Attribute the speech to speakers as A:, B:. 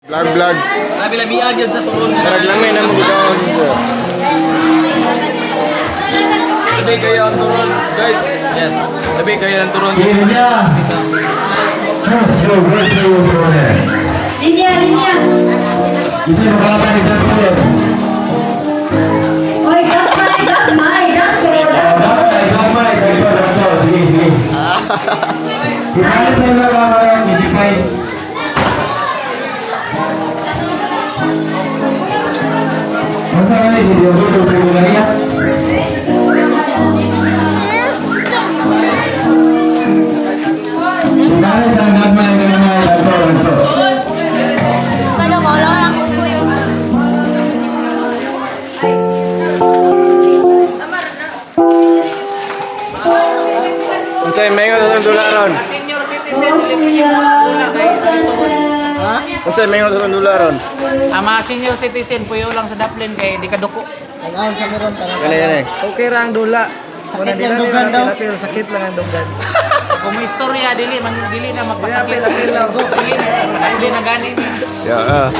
A: Vlog.
B: Labi agad sa turon.
A: Karaglamay na magagawa dito.
B: Labi kayo ang turon, guys. Yes. Labi kayo ang turon.
C: Linya.
D: Itu yang bakal dijelasin.
C: Oi, gamay.
D: Gamay, sige. Gimana saya nggak ini kain? Masa ini video itu sebenarnya? Gimana saya gamay atau?
C: Kalau orang aku yung
A: Unsay mengon sa dularon?
B: Senior citizen, wala kayo sa turon.
A: Ha? Unsay mengon sa dularon?
B: Ang mga senior citizen, puyo lang sa Dublin kay di ka duko.
E: Nag-aon sa meron
A: Gani.
E: Okay ra ang dula. Sakit lang dugan daw. Pero sakit lang ang dugan.
B: Kung may istorya, dili na magpasakit.
E: Apil lang.
B: Dili na gani.
A: Ya.